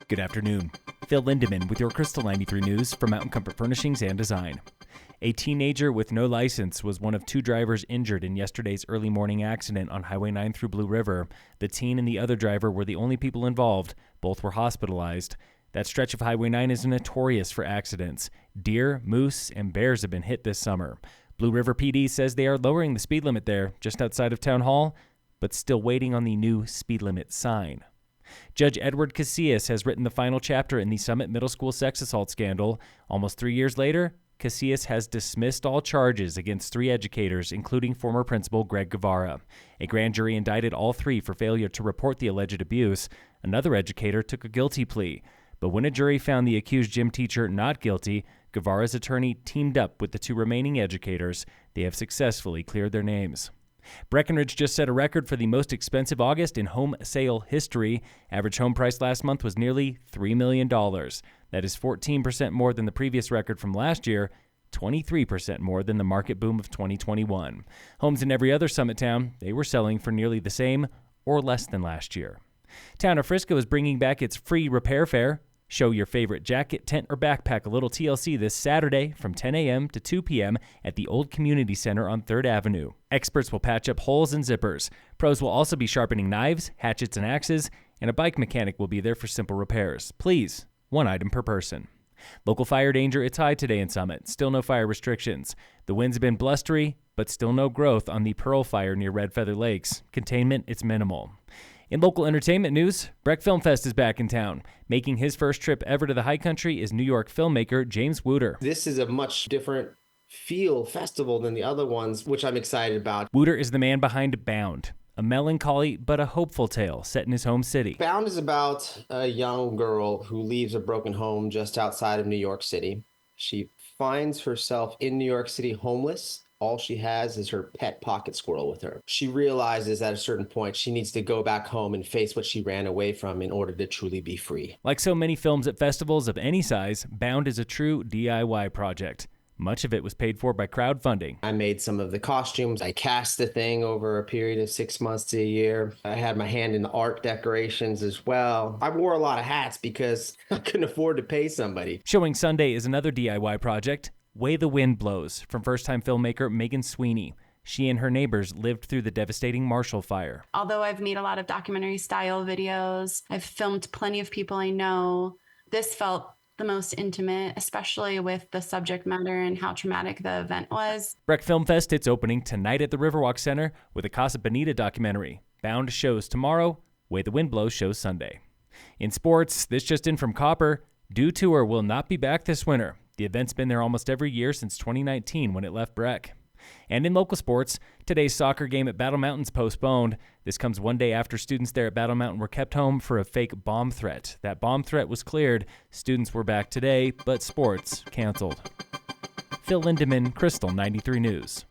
Good afternoon. Phil Lindemann with your Krystal 93 News for Mountain Comfort Furnishings and Design. A teenager with no license was one of two drivers injured in yesterday's early morning accident on Highway 9 through Blue River. The teen and the other driver were the only people involved. Both were hospitalized. That stretch of Highway 9 is notorious for accidents. Deer, moose, and bears have been hit this summer. Blue River PD says they are lowering the speed limit there, just outside of Town Hall, but still waiting on the new speed limit sign. Judge Edward Casillas has written the final chapter in the Summit Middle School sex assault scandal. Almost 3 years later, Casillas has dismissed all charges against 3 educators, including former principal Greg Guevara. A grand jury indicted all 3 for failure to report the alleged abuse. Another educator took a guilty plea. But when a jury found the accused gym teacher not guilty, Guevara's attorney teamed up with the 2 remaining educators. They have successfully cleared their names. Breckenridge just set a record for the most expensive August in home sale history. Average home price last month was nearly $3 million. That is 14% more than the previous record from last year, 23% more than the market boom of 2021. Homes in every other Summit town, they were selling for nearly the same or less than last year. Town of Frisco is bringing back its free repair fair. Show your favorite jacket, tent, or backpack a little TLC this Saturday from 10 a.m. to 2 p.m. at the Old Community Center on 3rd Avenue. Experts will patch up holes and zippers. Pros will also be sharpening knives, hatchets, and axes, and a bike mechanic will be there for simple repairs. Please, 1 item per person. Local fire danger, it's high today in Summit. Still no fire restrictions. The winds have been blustery, but still no growth on the Pearl Fire near Red Feather Lakes. Containment, it's minimal. In local entertainment news, Breck Film Fest is back in town. Making his first trip ever to the high country is New York filmmaker James Wooter. This is a much different feel festival than the other ones, which I'm excited about. Wooter is the man behind Bound, a melancholy but a hopeful tale set in his home city. Bound is about a young girl who leaves a broken home just outside of New York City. She finds herself in New York City homeless. All she has is her pet pocket squirrel with her. She realizes at a certain point she needs to go back home and face what she ran away from in order to truly be free. Like so many films at festivals of any size, Bound is a true DIY project. Much of it was paid for by crowdfunding. I made some of the costumes. I cast the thing over a period of 6 months to a year. I had my hand in the art decorations as well. I wore a lot of hats because I couldn't afford to pay somebody. Showing Sunday is another DIY project, Way the Wind Blows, from first-time filmmaker Megan Sweeney. She and her neighbors lived through the devastating Marshall Fire. Although I've made a lot of documentary-style videos, I've filmed plenty of people I know, this felt the most intimate, especially with the subject matter and how traumatic the event was. Breck Film Fest, it's opening tonight at the Riverwalk Center with a Casa Bonita documentary. Bound shows tomorrow, Way the Wind Blows shows Sunday. In sports, this just in from Copper, Dew Tour will not be back this winter. The event's been there almost every year since 2019 when it left Breck. And in local sports, today's soccer game at Battle Mountain's postponed. This comes one day after students there at Battle Mountain were kept home for a fake bomb threat. That bomb threat was cleared. Students were back today, but sports canceled. Phil Lindemann, Krystal 93 News.